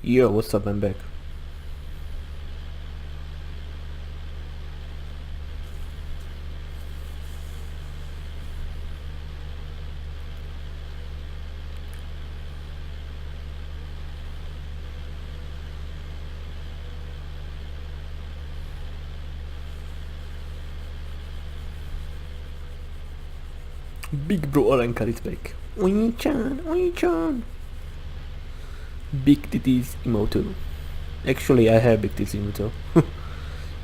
Yo, what's up? I'm back. Big bro Alankar is back. Oin-chan, Oin-chan. Big titties emoto. Actually, I have big titties emoto.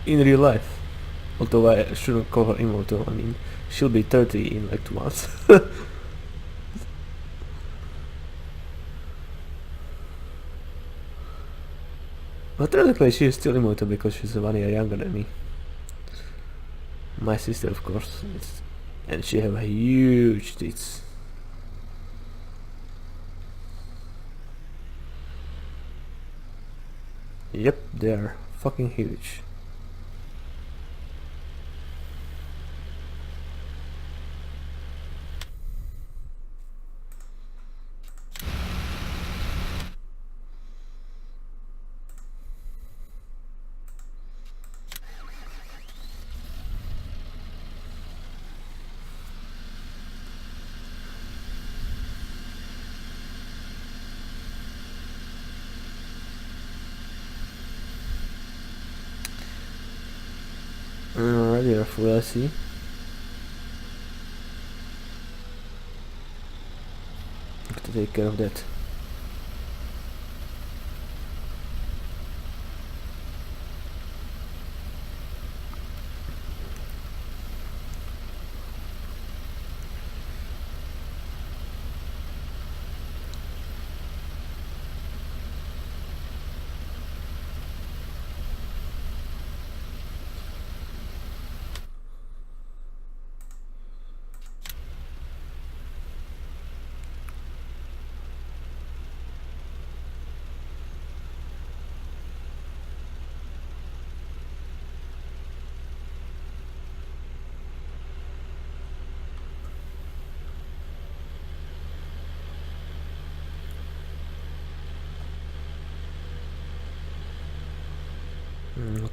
In real life. Although I shouldn't call her emoto. I mean, she'll be 30 in like 2 months. But technically, she's still emoto because she's 1 year younger than me. My sister, of course. And she have huge tits. Yep, they are fucking huge. Alright, you're full, I see. Have to take care of that.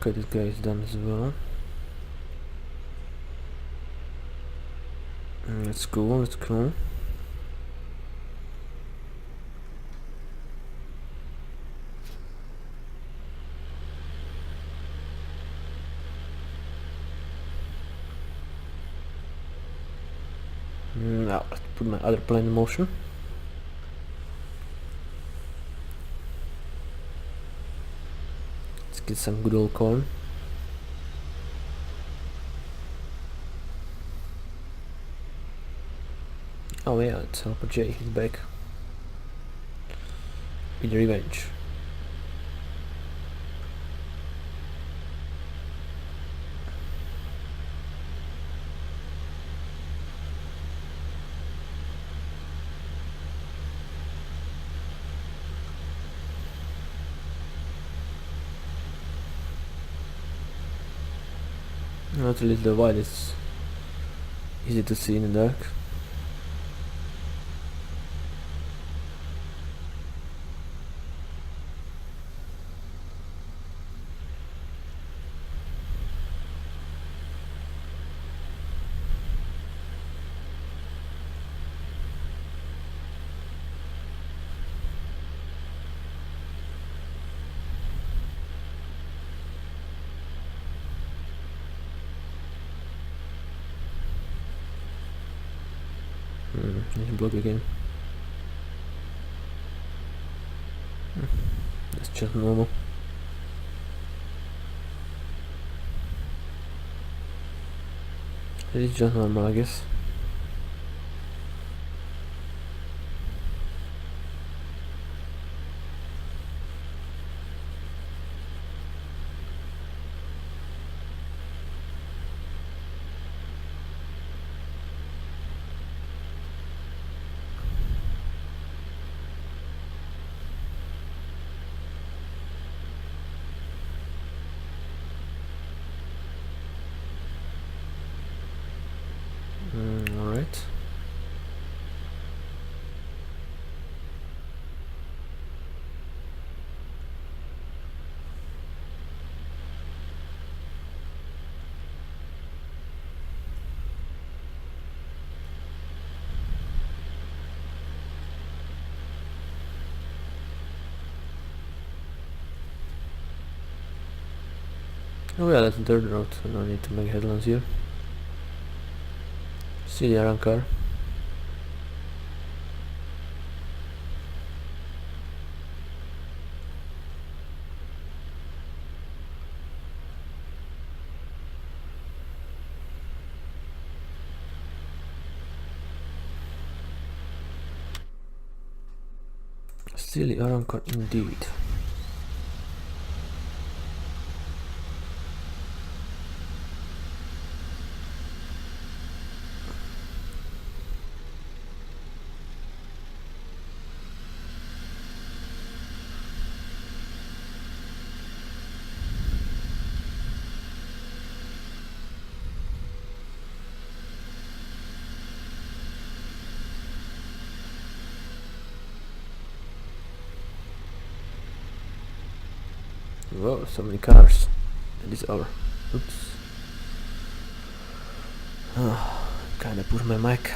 Okay, this guy is done as well. That's cool, that's cool. Now, let's put my other plane in motion. Let's get some good old corn. Oh yeah, it's Alpha J, he's back. With revenge. Not at least the white is easy to see in the dark. Let's block again. That's just normal. It's just normal, I guess. Oh yeah, that's the third road, so no need to make headlines here. See the Aran car. Still the Aran car indeed. Whoa, so many cars at this hour. Oops. Kinda push my mic.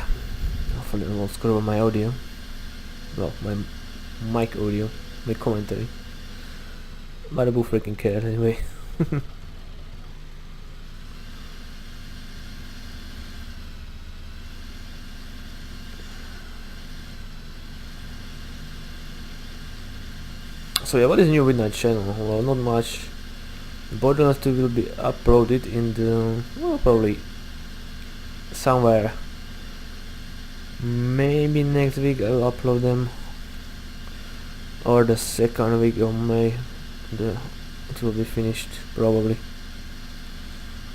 Hopefully I won't screw up my audio. Well, my mic audio, my commentary. But I do freaking care anyway. So yeah, what is new with my channel? Well, not much. Borderlands 2 will be uploaded in the, well, probably somewhere. Maybe next week I'll upload them, or the second week of May. It will be finished probably.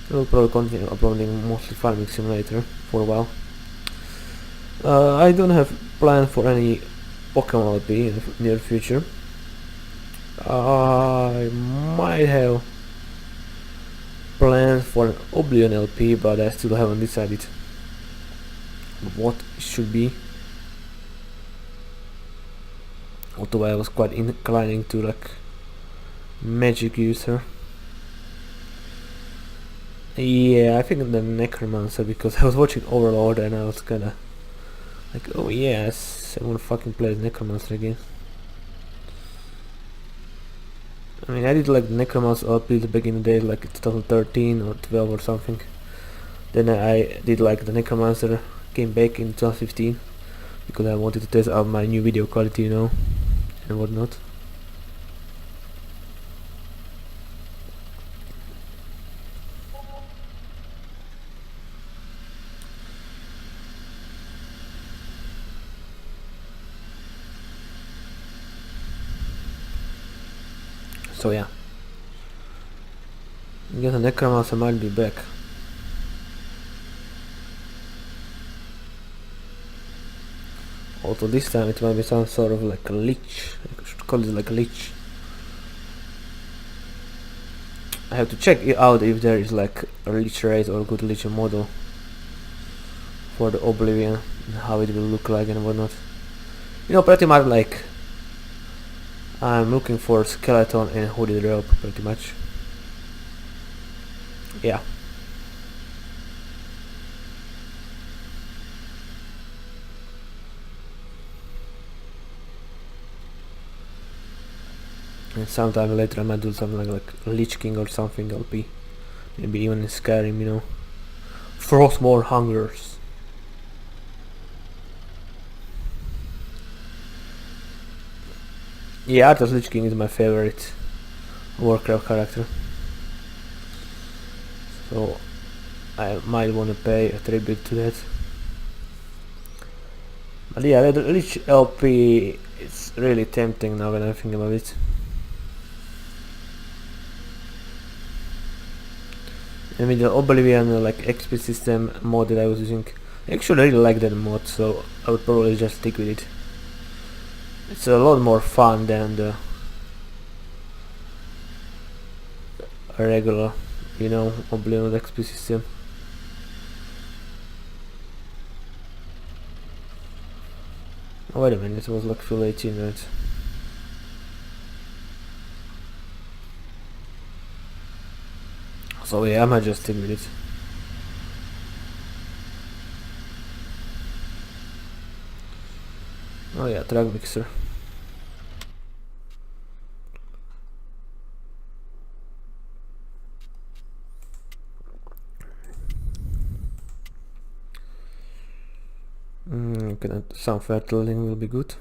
We'll probably continue uploading mostly Farming Simulator for a while. I don't have plan for any Pokemon LP in the near future. I might have plans for an Oblivion LP, but I still haven't decided what it should be. Although I was quite inclining to like magic user. Yeah, I think the Necromancer, because I was watching Overlord and I was kinda like, oh yes, I wanna fucking play the Necromancer again. I mean, I did like the Necromancer update back in the day, like 2013 or 12 or something. Then I did like the Necromancer, came back in 2015 because I wanted to test out my new video quality, you know, and whatnot. So yeah, I guess the Necromancer might be back. Also this time it might be some sort of like a leech. I should call it like a leech. I have to check it out if there is like a leech rate or a good leech model for the Oblivion and how it will look like and whatnot. You know, pretty much like I'm looking for skeleton and hooded rope, pretty much. Yeah. And sometime later I might do something like Lich King or something LP. Maybe even in Skyrim, you know. Frostmourne Hungers. Yeah, Arthas Lich King is my favorite Warcraft character. So I might want to pay a tribute to that. But yeah, the Lich LP is really tempting now when I think about it. And with the Oblivion like XP system mod that I was using, I actually really like that mod, so I would probably just stick with it. It's a lot more fun than the regular, you know, Oblivion XP system. Oh, wait a minute, it was like full 18, right? So yeah, I might just stick with it. Oh yeah, drug mixer. Okay, then some fertilizing will be good.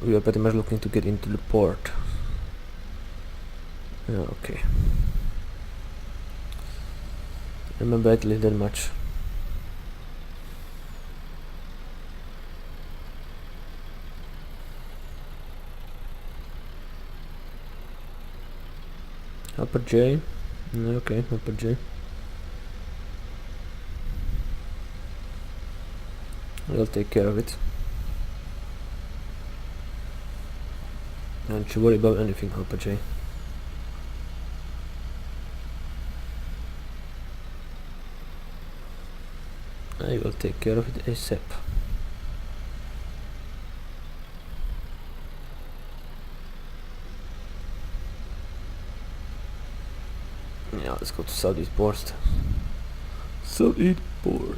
We are pretty much looking to get into the port. Okay. Remember at least that much. Upper J. Okay, upper J. We'll take care of it. Don't you worry about anything, upper J. I will take care of it ASAP. Yeah, let's go to Southeast Port. Southeast Port.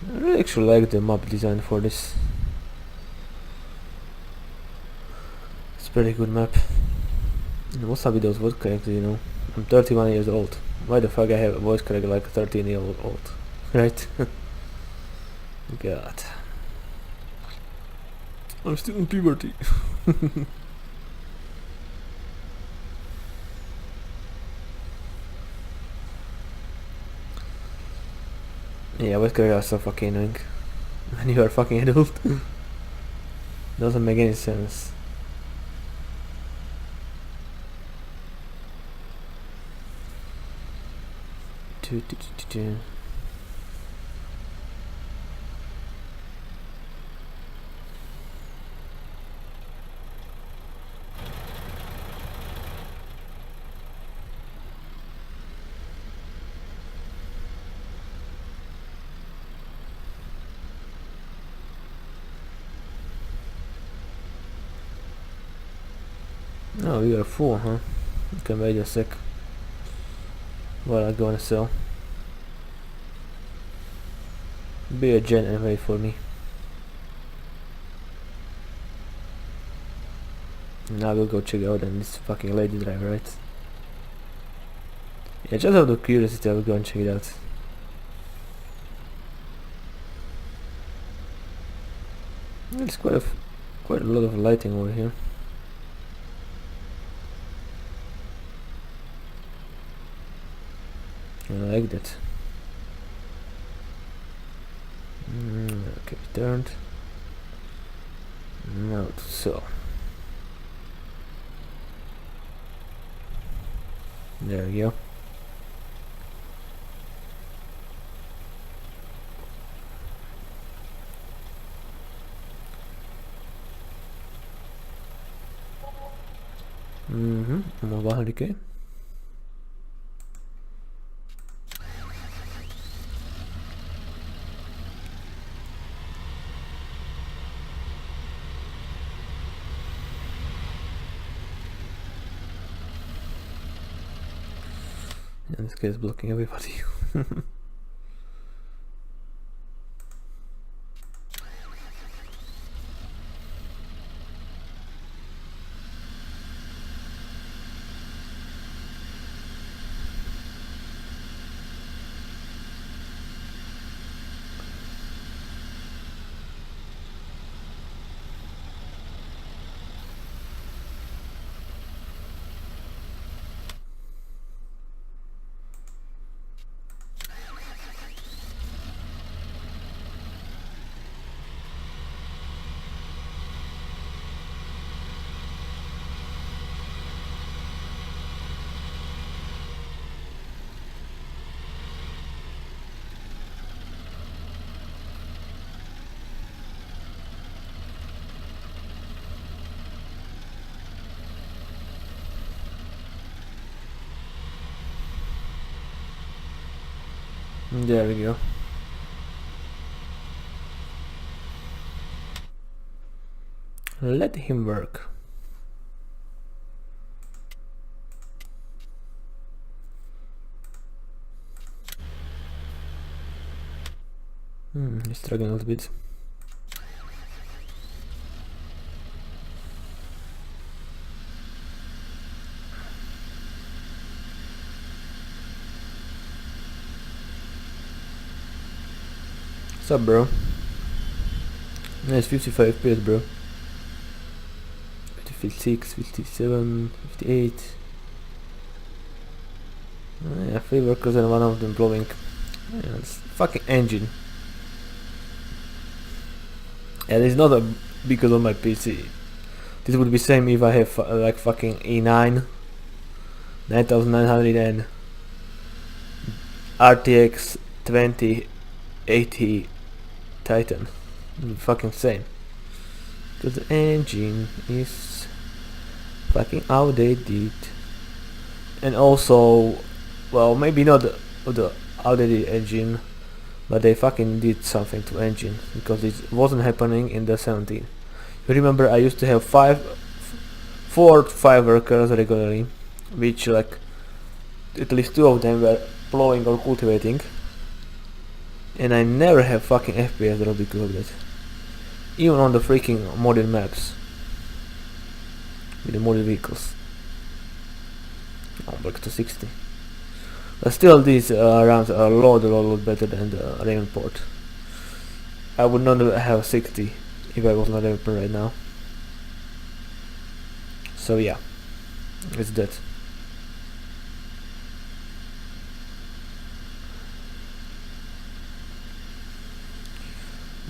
I really actually like the map design for this. It's a pretty good map. And what's up with those voice characters, you know? I'm 31 years old. Why the fuck I have a voice character like 13 years old? Right? God. I'm still in puberty. Yeah, voice characters are so fucking annoying. When you are fucking adult. Doesn't make any sense. Oh, you are full, huh? Okay, wait a sec. What are you gonna sell? Be a gen and wait for me. Now we'll go check out and this fucking lady drive, right? Yeah, just out of curiosity, I will go and check it out. There's quite a lot of lighting over here. I like that. Okay, turned. Now to sell. There we go. Mobile decay. And this guy is blocking everybody. There we go. Let him work. He's struggling a little bit. What's up, bro? Nice 55 FPS, bro. 56, 57, 58. Yeah, 3 workers and one of them blowing. Yeah, it's fucking engine. And it's not because of my PC. This would be same if I have like fucking E9, 9900 and RTX 2080 Titan. Fucking same. Because the engine is fucking outdated. And also, well, maybe not the outdated engine, but they fucking did something to engine because it wasn't happening in the 17. You remember I used to have 4 to 5 workers regularly, which like at least 2 of them were plowing or cultivating, and I never have fucking FPS drop because of that. Even on the freaking modded maps with the modded vehicles. Oh, back to 60. But still, these rounds are a lot better than the Ravenport. I would not have 60 if I was not Ravenport right now. So yeah, it's that.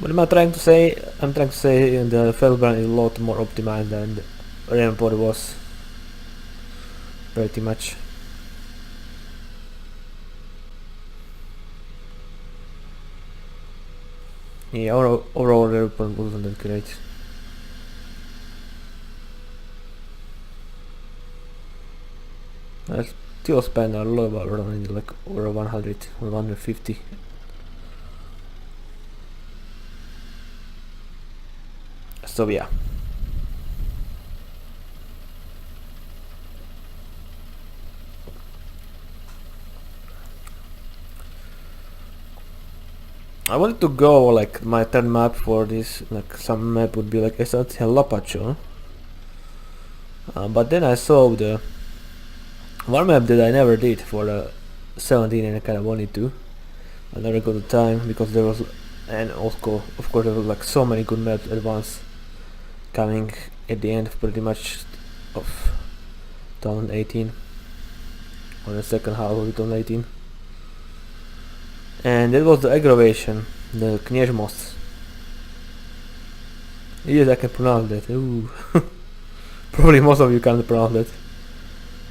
What am I trying to say? I'm trying to say the Felsbrunn is a lot more optimized than the Ravenport was. Pretty much. Yeah, overall Ravenport wasn't that great. I still spend a lot of running like over 100, 150. So yeah. I wanted to go like my third map for this, like some map would be like Essential Lapacho. But then I saw the one map that I never did for the 17 and I kinda wanted to. I never got the time because there was, and also of course there was like so many good maps at once coming at the end pretty much of 2018 or the second half of 2018. And that was the aggravation, the Kniežmost. Yes, I can pronounce that. Ooh. Probably most of you can't pronounce that.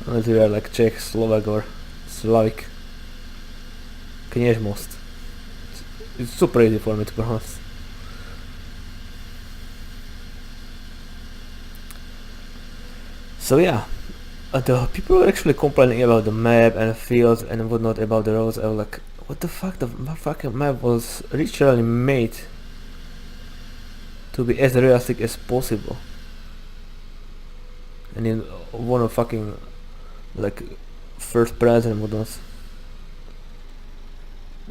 Unless you are like Czech, Slovak or Slavic. Kniežmost. It's super easy for me to pronounce. So yeah, the people were actually complaining about the map and fields and whatnot about the roads. I was like, what the fuck, the fucking map was literally made to be as realistic as possible. And in one of fucking like first prize and whatnot.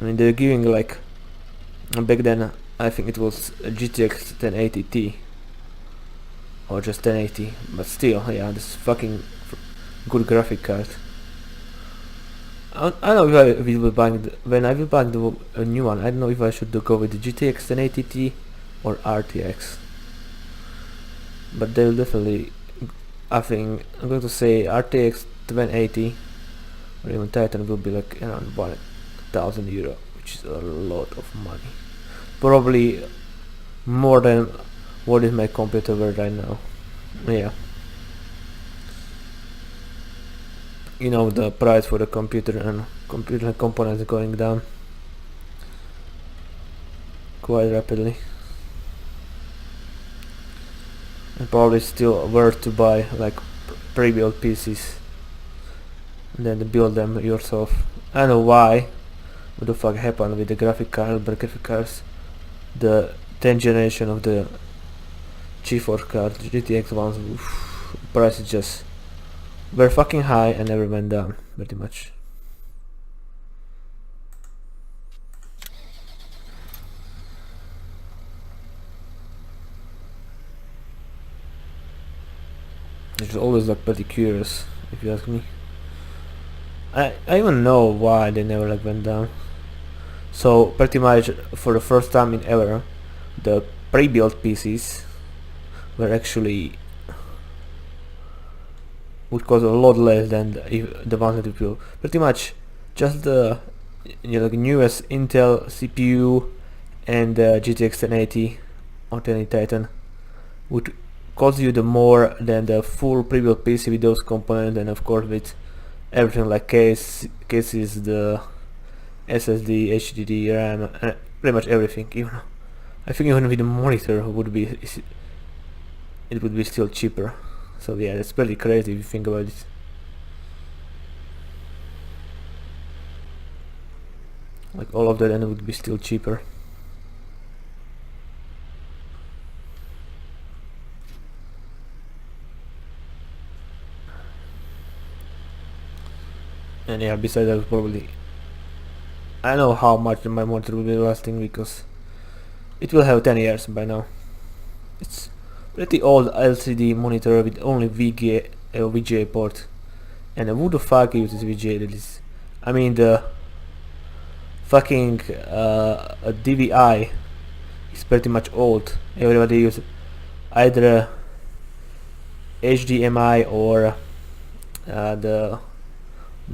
I mean they're giving like, back then I think it was a GTX 1080 Ti or just 1080, but still, yeah, this is fucking good graphic card. I don't know if I will buy when I will buy a new one. I don't know if I should go with the GTX 1080 Ti or RTX. But they will definitely, I think I'm going to say RTX 1080 or even Titan will be like around 1,000 euro, which is a lot of money. Probably more than what is my computer worth right now. Yeah. You know, the price for the computer and computer components going down quite rapidly, and probably still worth to buy like pre-built PCs and then build them yourself. I don't know why, what the fuck happened with the graphic card, but graphic cards. The 10th generation of the GeForce card, GTX ones, prices just were fucking high and never went down, pretty much. Which is always like pretty curious, if you ask me. I even know why they never like went down. So pretty much for the first time in ever, the pre-built PCs were actually would cost a lot less than the ones that we built. Pretty much just the like newest Intel CPU and the GTX 1080 or 1080 Titan would cost you the more than the full pre-built PC with those components, and of course with everything like cases, the SSD, HDD, RAM, pretty much everything. Even I think even with the monitor it would be still cheaper. So yeah, that's pretty crazy if you think about it. Like all of that, and it would be still cheaper. And yeah, besides that, probably I know how much my monitor will be lasting because it will have 10 years by now. It's pretty old LCD monitor with only VGA port, and who the fuck uses VGA? That is, I mean the fucking DVI is pretty much old. Everybody uses either HDMI or the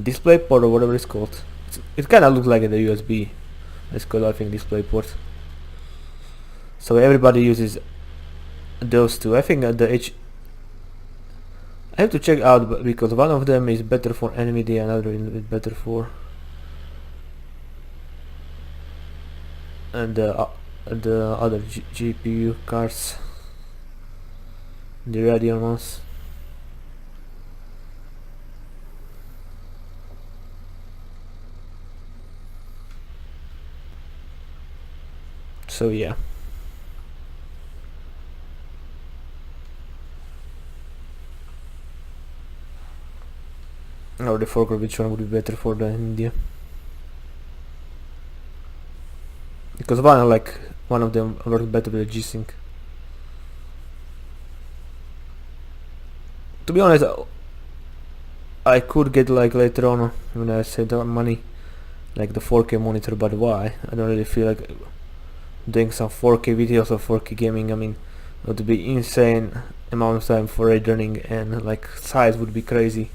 display port or whatever it's called. It kind of looks like the USB. It's called, I think, display port. So everybody uses those two. I think I have to check out because one of them is better for NVIDIA, another is better for the other GPU cards, the Radeon ones. So yeah. Or the fork, which one would be better for the NVIDIA? Because one of them works better with the G-Sync. To be honest, I could get like later on when I save the money, like the 4K monitor, but why? I don't really feel like doing some 4K videos or 4K gaming. I mean, it would be insane amount of time for rendering, and like size would be crazy.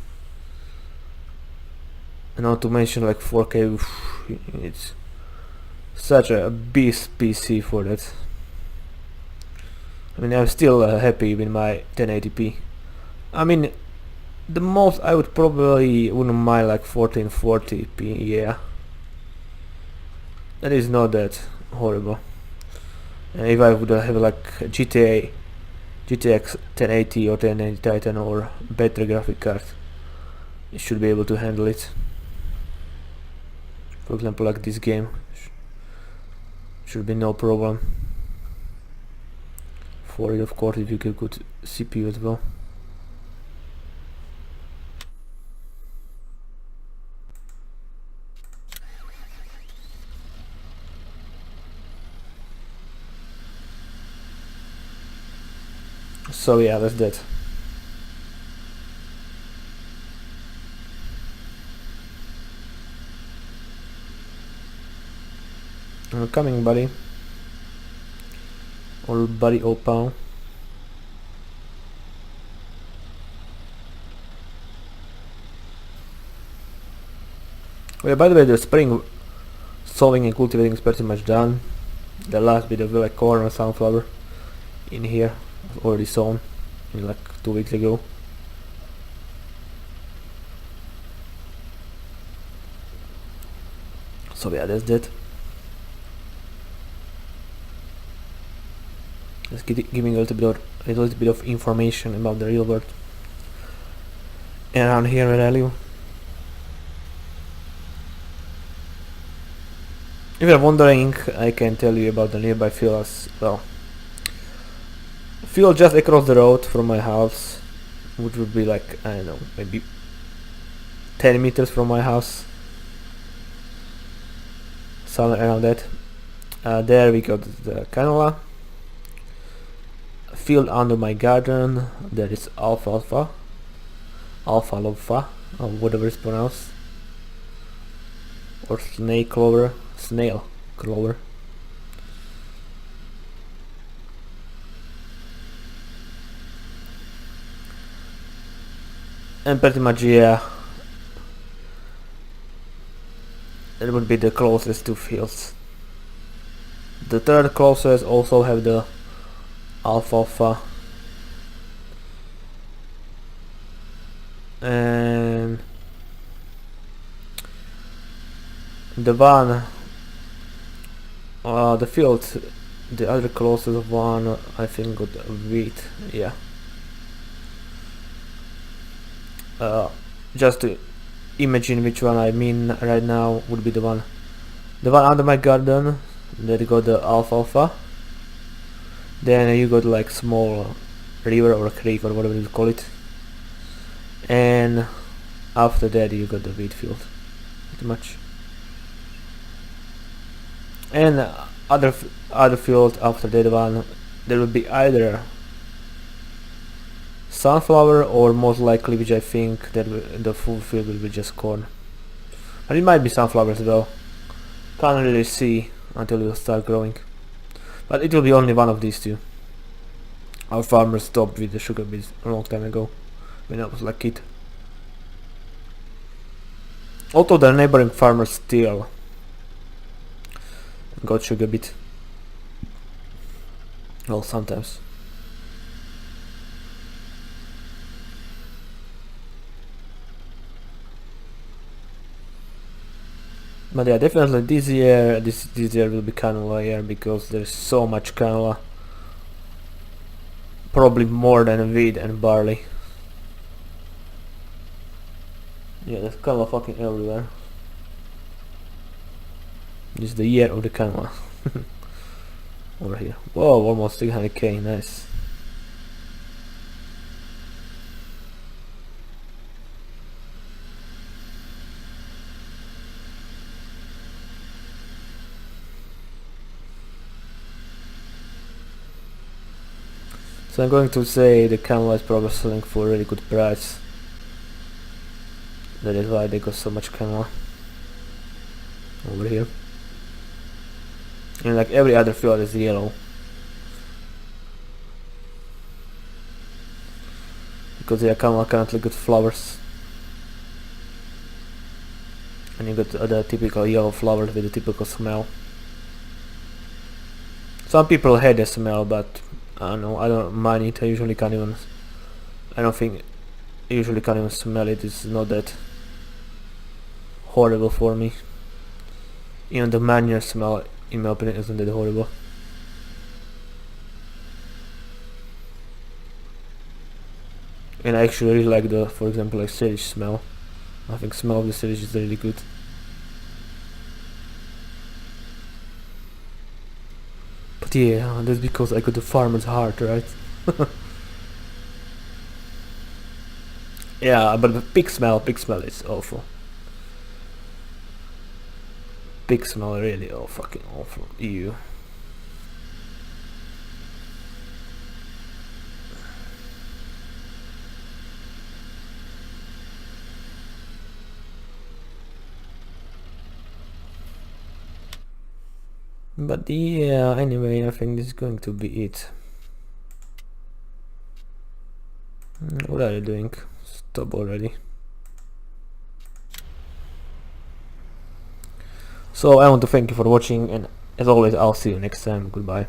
And not to mention like 4K, it's such a beast PC for that. I mean, I'm still happy with my 1080p. I mean, the most I would probably wouldn't mind like 1440p, yeah. That is not that horrible. And if I would have like GTX 1080 or 1080 Titan or better graphic card, it should be able to handle it. For example, like this game should be no problem for it, of course, if you get good CPU as well. So yeah, that's that. I'm coming, buddy. Old buddy, old pal. Well, by the way, the spring sowing and cultivating is pretty much done. The last bit of like corn and sunflower in here was already sown in like 2 weeks ago. So yeah, that's that. Just giving a little bit of information about the real world around here where I live. If you're wondering, I can tell you about the nearby field as well. Field just across the road from my house, which would be like, I don't know, maybe 10 meters from my house, somewhere around that. There we got the canola. Field under my garden, there is alfalfa, or whatever it's pronounced, or snail clover. And pretty much, yeah, it would be the closest two fields. The third closest also have the alfalfa, and the one, the field, the other closest one, I think got wheat. Yeah. Just to imagine which one I mean right now, would be the one under my garden that got the alfalfa. Then you got like small river or creek or whatever you call it, and after that you got the wheat field, pretty much. And other field after that one, there will be either sunflower or most likely, which I think that the full field will be just corn, but it might be sunflower as well. Can't really see until it will start growing, but it will be only one of these two. Our farmers stopped with the sugar beets a long time ago, when I was like a kid. Although the neighboring farmers still got sugar beet. Well, sometimes. But yeah, definitely this year will be canola year, because there's so much canola. Probably more than wheat and barley. Yeah, there's canola fucking everywhere. This is the year of the canola. Over here. Whoa, almost 300k, nice. So I'm going to say the canola is probably selling for a really good price. That is why they got so much canola over here. And like every other field is yellow, because they are canola currently got flowers. And you got the typical yellow flowers with the typical smell. Some people hate the smell, but I don't know, I don't mind it. I usually can't even, I don't think, I usually can't even smell it. It's not that horrible for me. Even the manure smell, in my opinion, isn't that horrible. And I actually really like the, for example, like sage smell. I think smell of the sage is really good. But yeah, that's because I got the farmer's heart, right? Yeah, but the pig smell is awful. Pig smell really fucking awful. Ew. But yeah, anyway, I think this is going to be it. What are you doing? Stop already. So I want to thank you for watching, and as always, I'll see you next time. Goodbye.